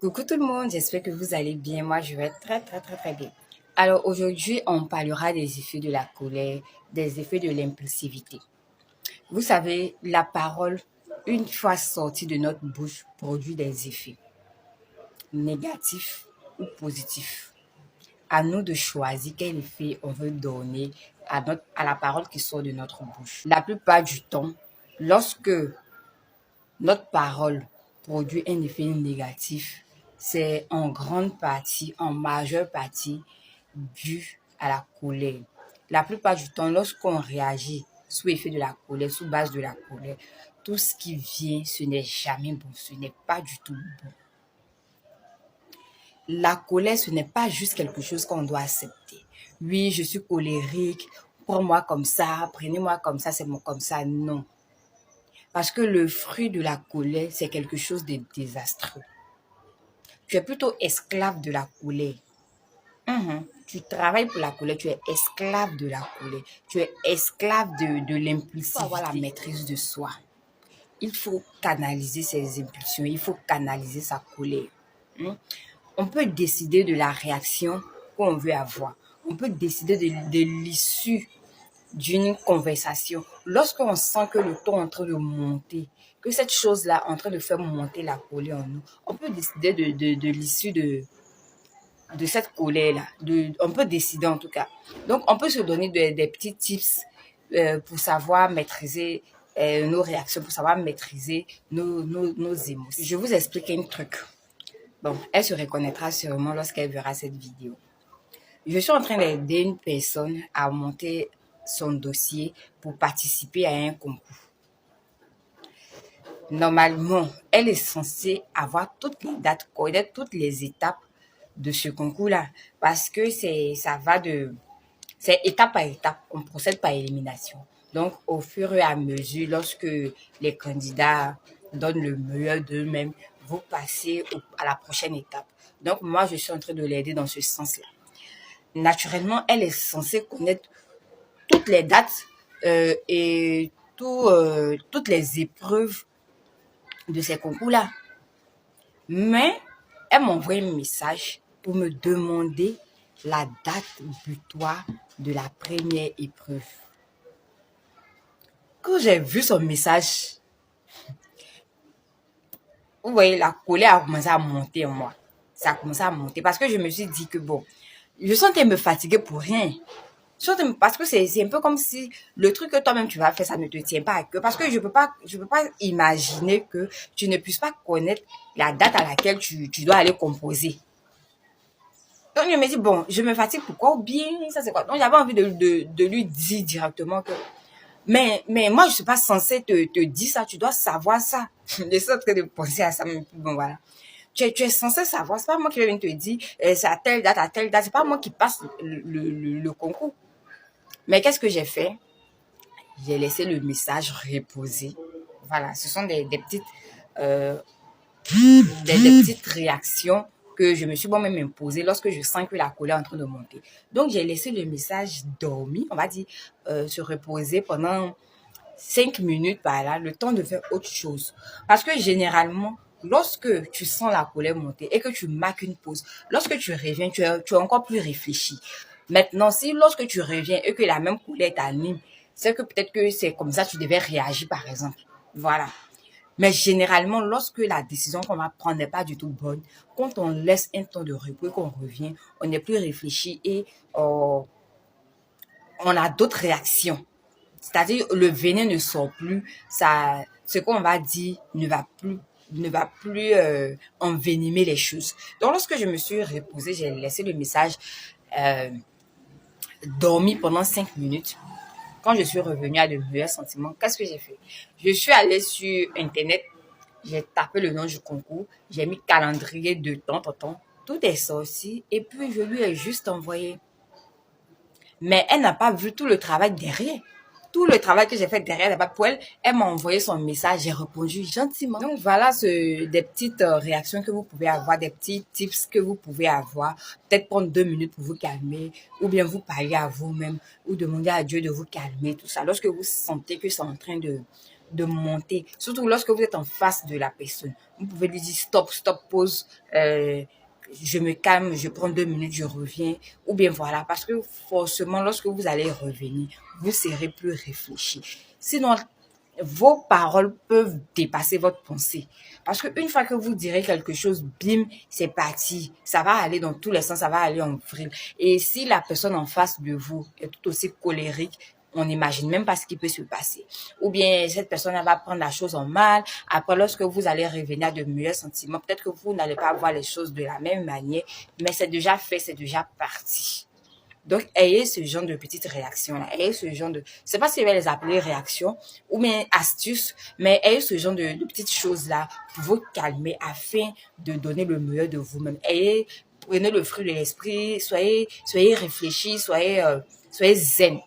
Coucou tout le monde, j'espère que vous allez bien. Moi, je vais très bien. Alors aujourd'hui, on parlera des effets de la colère, des effets de l'impulsivité. Vous savez, la parole, une fois sortie de notre bouche, produit des effets négatifs ou positifs. À nous de choisir quel effet on veut donner à la parole qui sort de notre bouche. La plupart du temps, lorsque notre parole produit un effet négatif, c'est en grande partie, en majeure partie, dû à la colère. La plupart du temps, lorsqu'on réagit sous effet de la colère, sous base de la colère, tout ce qui vient, ce n'est jamais bon, ce n'est pas du tout bon. La colère, ce n'est pas juste quelque chose qu'on doit accepter. Oui, je suis colérique, prends-moi comme ça, prenez-moi comme ça, c'est bon comme ça. Non. Parce que le fruit de la colère, c'est quelque chose de désastreux. Tu es plutôt esclave de la colère. Tu travailles pour la colère, tu es esclave de la colère. Tu es esclave de l'impulsivité. Il faut avoir la maîtrise de soi. Il faut canaliser ses impulsions, il faut canaliser sa colère. On peut décider de la réaction qu'on veut avoir. On peut décider de l'issue d'une conversation. Lorsqu'on sent que le ton est en train de monter, que cette chose-là est en train de faire monter la colère en nous, on peut décider de l'issue de cette colère-là. On peut décider en tout cas. Donc, on peut se donner des petits tips pour savoir maîtriser nos réactions, pour savoir maîtriser nos émotions. Je vous explique un truc. Bon, elle se reconnaîtra sûrement lorsqu'elle verra cette vidéo. Je suis en train d'aider une personne à monter son dossier pour participer à un concours. Normalement, elle est censée avoir toutes les dates, connaître toutes les étapes de ce concours-là, parce que c'est étape par étape, on procède par élimination. Donc, au fur et à mesure, lorsque les candidats donnent le meilleur d'eux-mêmes, vous passez à la prochaine étape. Donc, moi, je suis en train de l'aider dans ce sens-là. Naturellement, elle est censée connaître toutes les dates et toutes les épreuves de ces concours-là. Mais elle m'a envoyé un message pour me demander la date butoir de la première épreuve. Quand j'ai vu son message, vous voyez, la colère a commencé à monter en moi. Ça a commencé à monter parce que je me suis dit que bon, je sentais me fatiguer pour rien. Parce que c'est un peu comme si le truc que toi-même tu vas faire, ça ne te tient pas à cœur. Parce que je peux pas imaginer que tu ne puisses pas connaître la date à laquelle tu dois aller composer. Donc je me dis, bon, je me fatigue pourquoi? Ou bien, ça c'est quoi? Donc j'avais envie de lui dire directement que, mais moi je suis pas censée te dire ça, tu dois savoir ça. Je suis en train de penser à ça, mais bon voilà. Tu es censé savoir, c'est pas moi qui vais venir te dire, c'est à telle date, c'est pas moi qui passe le concours. Mais qu'est-ce que j'ai fait? J'ai laissé le message reposer. Voilà, ce sont des petites des petites réactions que je me suis moi-même imposées lorsque je sens que la colère est en train de monter. Donc, j'ai laissé le message dormir, on va dire, se reposer pendant 5 minutes par là, le temps de faire autre chose. Parce que généralement, lorsque tu sens la colère monter et que tu marques une pause, lorsque tu reviens, tu es encore plus réfléchi. Maintenant, si lorsque tu reviens et que la même colère t'anime, c'est que peut-être que c'est comme ça que tu devais réagir, par exemple. Voilà. Mais généralement, lorsque la décision qu'on va prendre n'est pas du tout bonne, quand on laisse un temps de repos et qu'on revient, on est plus réfléchi et on a d'autres réactions. C'est-à-dire, le venin ne sort plus, ça, ce qu'on va dire ne va plus envenimer les choses. Donc, lorsque je me suis reposée, j'ai laissé le message dormi pendant 5 minutes. Quand je suis revenue à de meilleurs sentiments, qu'est-ce que j'ai fait? Je suis allée sur Internet, j'ai tapé le nom du concours, j'ai mis calendrier de temps. Tout est sorti et puis je lui ai juste envoyé. Mais elle n'a pas vu tout le travail derrière. Tout le travail que j'ai fait derrière, pour elle, elle m'a envoyé son message, j'ai répondu gentiment. Donc voilà des petites réactions que vous pouvez avoir, des petits tips que vous pouvez avoir. Peut-être prendre 2 minutes pour vous calmer, ou bien vous parler à vous-même, ou demander à Dieu de vous calmer, tout ça. Lorsque vous sentez que c'est en train de monter, surtout lorsque vous êtes en face de la personne. Vous pouvez lui dire stop, stop, pause, je me calme, je prends 2 minutes, je reviens. Ou bien voilà, parce que forcément, lorsque vous allez revenir, vous serez plus réfléchi. Sinon, vos paroles peuvent dépasser votre pensée. Parce qu'une fois que vous direz quelque chose, bim, c'est parti. Ça va aller dans tous les sens, ça va aller en vrille. Et si la personne en face de vous est tout aussi colérique, on n'imagine même pas ce qui peut se passer. Ou bien cette personne elle va prendre la chose en mal. Après, lorsque vous allez revenir à de meilleurs sentiments, peut-être que vous n'allez pas voir les choses de la même manière, mais c'est déjà fait, c'est déjà parti. Donc, ayez ce genre de petites réactions-là. Ayez ce genre de, je sais pas si je vais les appeler réactions ou bien astuces, mais ayez ce genre de petites choses-là pour vous calmer afin de donner le meilleur de vous-même. Prenez le fruit de l'esprit, soyez réfléchis, soyez zen.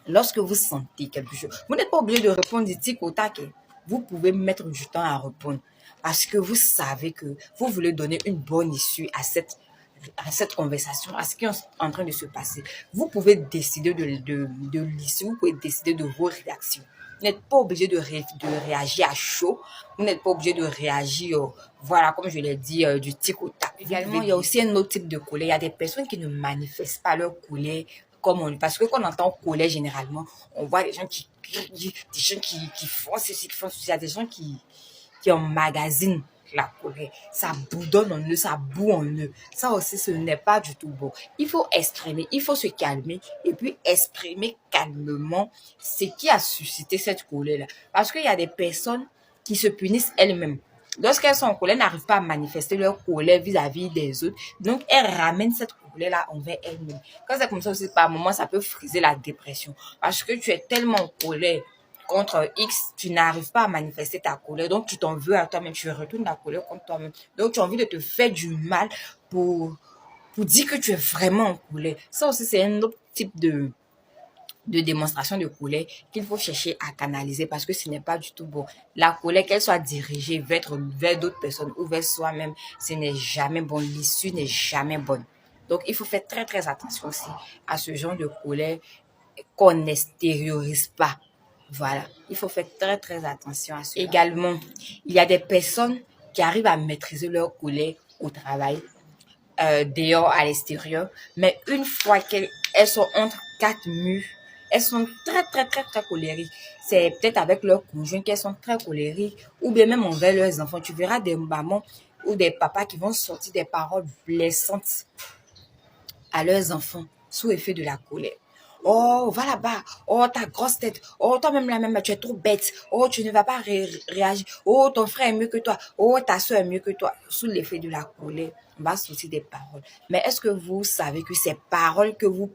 Lorsque vous sentez quelque chose, vous n'êtes pas obligé de répondre du tic au tac. Vous pouvez mettre du temps à répondre parce que vous savez que vous voulez donner une bonne issue à cette conversation, à ce qui est en train de se passer. Vous pouvez décider de l'issue, vous pouvez décider de vos réactions. Vous n'êtes pas obligé de réagir à chaud. Vous n'êtes pas obligé de réagir, voilà, comme je l'ai dit, du tic au tac. Également, il y a aussi un autre type de colère. Il y a des personnes qui ne manifestent pas leur colère parce que quand on entend colère, généralement, on voit des gens qui crient, des gens qui font ceci, qui font ceci. Il y a des gens qui emmagasinent la colère. Ça boudonne en eux, ça boue en eux. Ça aussi, ce n'est pas du tout beau. Il faut exprimer, il faut se calmer et puis exprimer calmement ce qui a suscité cette colère-là. Parce qu'il y a des personnes qui se punissent elles-mêmes. Lorsqu'elles sont en colère, n'arrivent pas à manifester leur colère vis-à-vis des autres. Donc, elles ramènent cette colère-là envers elles-mêmes. Quand c'est comme ça aussi, par moments, ça peut friser la dépression. Parce que tu es tellement en colère contre X, tu n'arrives pas à manifester ta colère. Donc, tu t'en veux à toi-même. Tu retournes la colère contre toi-même. Donc, tu as envie de te faire du mal pour dire que tu es vraiment en colère. Ça aussi, c'est un autre type de démonstration de colère qu'il faut chercher à canaliser parce que ce n'est pas du tout bon. La colère, qu'elle soit dirigée vers d'autres personnes ou vers soi-même, ce n'est jamais bon. L'issue n'est jamais bonne. Donc, il faut faire très, très attention aussi à ce genre de colère qu'on n'extériorise pas. Voilà, il faut faire très, très attention à cela. Également, il y a des personnes qui arrivent à maîtriser leur colère au travail, dehors, à l'extérieur, mais une fois qu'elles sont entre quatre murs, elles sont très, très, très, très colériques. C'est peut-être avec leur conjoint qu'elles sont très colériques, ou bien même envers leurs enfants. Tu verras des mamans ou des papas qui vont sortir des paroles blessantes à leurs enfants sous effet de la colère. Oh, va là-bas. Oh, ta grosse tête. Oh, toi-même la même, tu es trop bête. Oh, tu ne vas pas réagir. Oh, ton frère est mieux que toi. Oh, ta soeur est mieux que toi. Sous l'effet de la colère, on va sortir des paroles. Mais est-ce que vous savez que ces paroles que vous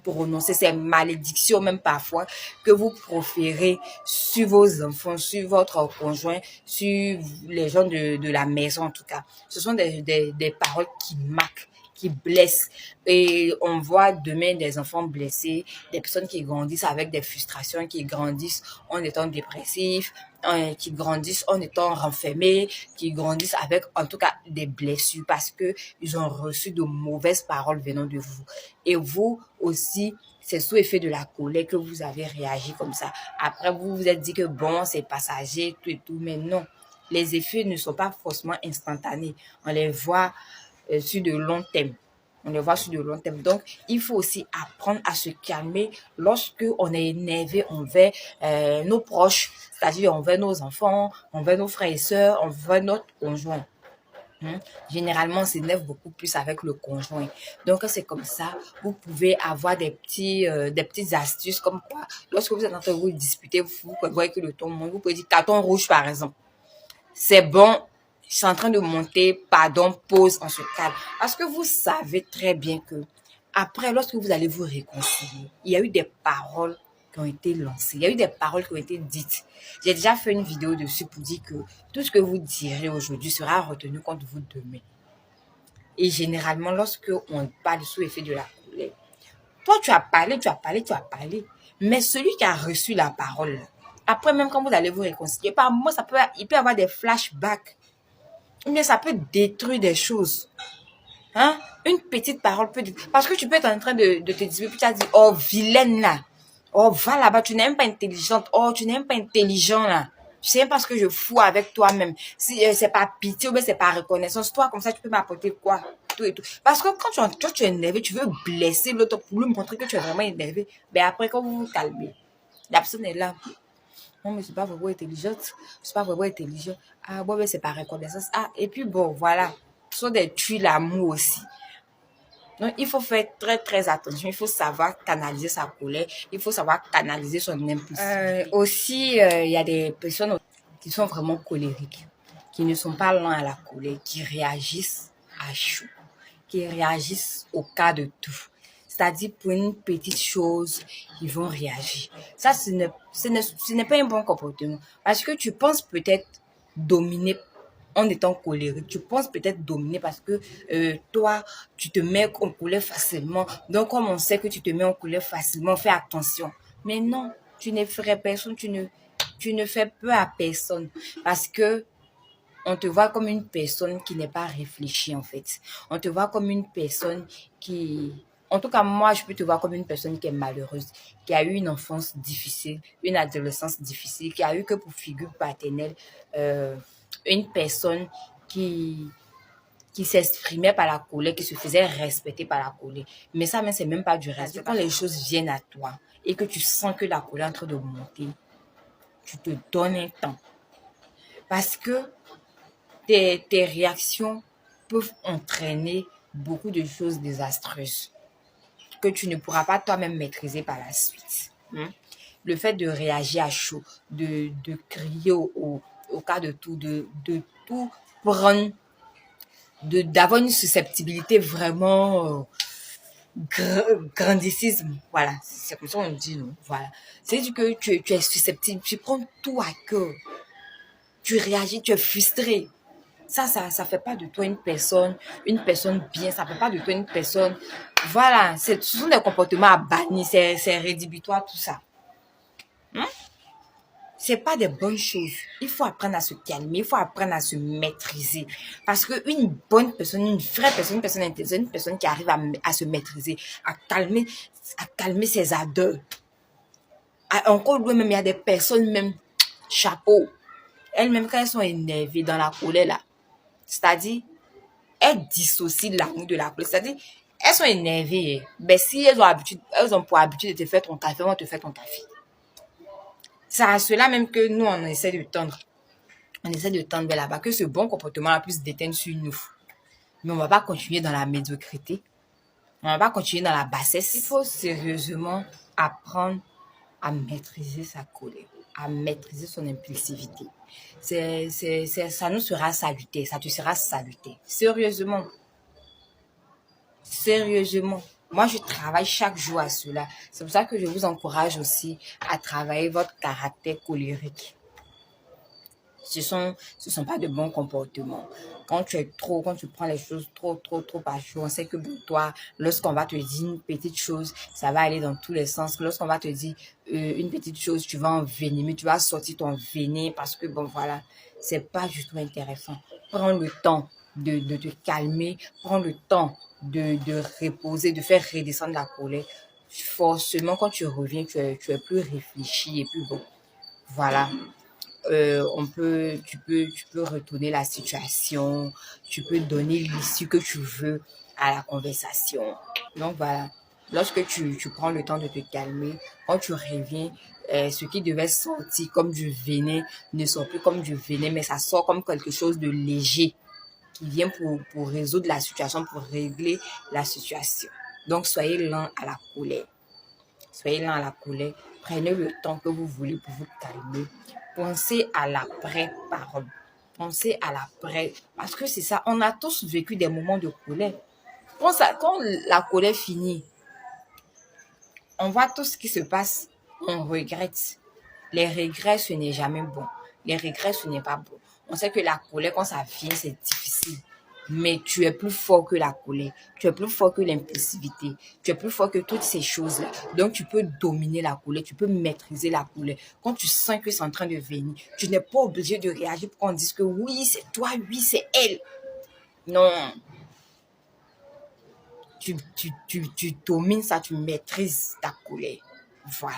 prononcez, ces malédictions même parfois, que vous proférez sur vos enfants, sur votre conjoint, sur les gens de la maison en tout cas, ce sont des paroles qui marquent, qui blessent. Et on voit demain des enfants blessés, des personnes qui grandissent avec des frustrations, qui grandissent en étant dépressifs, qui grandissent en étant renfermés, qui grandissent avec en tout cas des blessures parce que ils ont reçu de mauvaises paroles venant de vous. Et vous aussi, c'est sous effet de la colère que vous avez réagi comme ça. Après, vous vous êtes dit que bon, c'est passager, tout et tout, mais non. Les effets ne sont pas forcément instantanés. On les voit sur de long terme. On les voit sur de long terme. Donc, il faut aussi apprendre à se calmer lorsque on est énervé envers nos proches, c'est-à-dire envers nos enfants, envers nos frères et sœurs, envers notre conjoint. Généralement, on s'énerve beaucoup plus avec le conjoint. Donc, c'est comme ça, vous pouvez avoir des petites astuces comme quoi, lorsque vous êtes en train de vous disputer, vous voyez que le ton monte, vous pouvez dire carton rouge par exemple. C'est bon, je suis en train de monter, pardon, pause, on se calme. Parce que vous savez très bien que après, lorsque vous allez vous réconcilier, il y a eu des paroles qui ont été lancées, il y a eu des paroles qui ont été dites. J'ai déjà fait une vidéo dessus pour dire que tout ce que vous direz aujourd'hui sera retenu contre vous demain. Et généralement, lorsque on parle sous effet de la colère, toi, tu as parlé, tu as parlé, tu as parlé. Mais celui qui a reçu la parole, après, même quand vous allez vous réconcilier, par moi, il peut y avoir des flashbacks. Mais ça peut détruire des choses. Une petite parole peut... Parce que tu peux être en train de te dire, puis tu as dit, oh, vilaine là. Oh, va là-bas, tu n'es même pas intelligente. Oh, tu n'es même pas intelligent là. Tu sais même pas ce que je fous avec toi-même. Si c'est pas pitié ou bien c'est pas reconnaissance, toi, comme ça, tu peux m'apporter quoi? Tout et tout. Parce que quand tu es énervé, tu veux blesser l'autre pour lui montrer que tu es vraiment énervé. Mais après, quand vous vous calmez, la personne est là. Non, mais c'est pas vraiment intelligente. C'est pas vraiment intelligent. Ah, bon, mais c'est pas reconnaissance. Ah, et puis bon, voilà. Ce sont des tuiles l'amour aussi. Donc, il faut faire très, très attention. Il faut savoir canaliser sa colère. Il faut savoir canaliser son impulsivité. Aussi, il y a des personnes qui sont vraiment colériques, qui ne sont pas lents à la colère, qui réagissent à chaud, qui réagissent au cas de tout. C'est-à-dire, pour une petite chose, ils vont réagir. Ça, ce n'est pas un bon comportement. Parce que tu penses peut-être dominer en étant colérique. Tu penses peut-être dominer parce que toi, tu te mets en colère facilement. Donc, comme on sait que tu te mets en colère facilement, fais attention. Mais non, tu ne ferais personne, tu ne fais peur à personne. Parce que on te voit comme une personne qui n'est pas réfléchie, en fait. On te voit comme une personne qui... En tout cas, moi, je peux te voir comme une personne qui est malheureuse, qui a eu une enfance difficile, une adolescence difficile, qui a eu que pour figure paternelle une personne qui, qui s'exprimait par la colère, qui se faisait respecter par la colère. Mais ça, c'est même pas du respect. Quand les choses viennent à toi et que tu sens que la colère est en train de monter, tu te donnes un temps. Parce que tes réactions peuvent entraîner beaucoup de choses désastreuses que tu ne pourras pas toi-même maîtriser par la suite. Le fait de réagir à chaud, de crier au cas de tout, de tout prendre, d'avoir une susceptibilité vraiment grandicisme. Voilà, c'est comme ça on dit, non? Voilà. C'est-à-dire que tu es susceptible, tu prends tout à cœur, tu réagis, tu es frustré. Ça fait pas de toi une personne bien, ça fait pas de toi une personne, voilà, ce sont des comportements à bannir, c'est rédhibitoire tout ça. C'est pas des bonnes choses. Il faut apprendre à se calmer, il faut apprendre à se maîtriser. Parce que une bonne personne, une vraie personne, une personne intelligente, une personne qui arrive à se maîtriser, à calmer ses ardeurs. Encore loin même, il y a des personnes même, chapeau, elles-mêmes quand elles sont énervées dans la colère là, c'est-à-dire, elles dissocient l'amour de la colère. C'est-à-dire, elles sont énervées. Mais si elles ont pour habitude de te faire ton café, elles vont te faire ton café. C'est à cela même que nous, on essaie de tendre. On essaie de tendre vers là-bas, que ce bon comportement-là puisse déteindre sur nous. Mais on ne va pas continuer dans la médiocrité. On ne va pas continuer dans la bassesse. Il faut sérieusement apprendre à maîtriser sa colère, à maîtriser son impulsivité. Ça nous sera salutaire, ça te sera salutaire. Sérieusement. Sérieusement. Moi, je travaille chaque jour à cela. C'est pour ça que je vous encourage aussi à travailler votre caractère colérique. Ce sont pas de bons comportements. Quand tu prends les choses trop à chaud, on sait que pour toi, lorsqu'on va te dire une petite chose, ça va aller dans tous les sens. Lorsqu'on va te dire une petite chose, tu vas envenimer, tu vas sortir ton venin parce que bon, voilà, c'est pas du tout intéressant. Prends le temps de te calmer, prends le temps de reposer, de faire redescendre la colère. Forcément, quand tu reviens, tu es plus réfléchi et plus bon. Voilà. Tu peux retourner la situation, tu peux donner l'issue que tu veux à la conversation. Donc voilà, lorsque tu prends le temps de te calmer, quand tu reviens, ce qui devait sortir comme du venin ne sort plus comme du venin, mais ça sort comme quelque chose de léger qui vient pour résoudre la situation, pour régler la situation. Donc soyez lent à la colère. Soyez lent à la colère. Prenez le temps que vous voulez pour vous calmer. Pensez à l'après-parole. Pensez à l'après. Parce que c'est ça, on a tous vécu des moments de colère. Quand la colère finit, on voit tout ce qui se passe, on regrette. Les regrets, ce n'est jamais bon. Les regrets, ce n'est pas bon. On sait que la colère, quand ça vient, c'est difficile. Mais tu es plus fort que la colère. Tu es plus fort que l'impulsivité. Tu es plus fort que toutes ces choses-là. Donc, tu peux dominer la colère. Tu peux maîtriser la colère. Quand tu sens que c'est en train de venir, tu n'es pas obligé de réagir pour qu'on dise que oui, c'est toi, oui, c'est elle. Non. Tu domines ça, tu maîtrises ta colère. Voilà.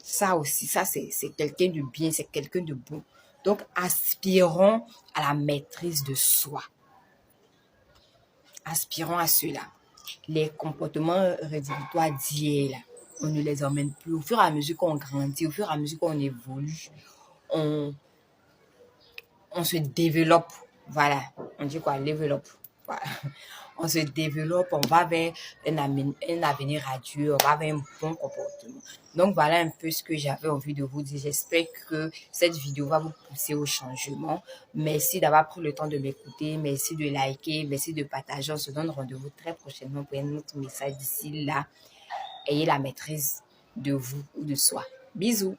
Ça aussi, ça c'est quelqu'un de bien, c'est quelqu'un de bon. Donc, aspirons à la maîtrise de soi. Aspirons à cela. Les comportements rédhibitoires d'hier, là, on ne les emmène plus. Au fur et à mesure qu'on grandit, au fur et à mesure qu'on évolue, on, on se développe. Voilà. On dit quoi? Développe. Voilà. On se développe, on va vers un avenir radieux, on va vers un bon comportement. Donc voilà un peu ce que j'avais envie de vous dire. J'espère que cette vidéo va vous pousser au changement. Merci d'avoir pris le temps de m'écouter. Merci de liker, merci de partager. On se donne rendez-vous très prochainement pour un autre message. D'ici là, ayez la maîtrise de vous ou de soi. Bisous.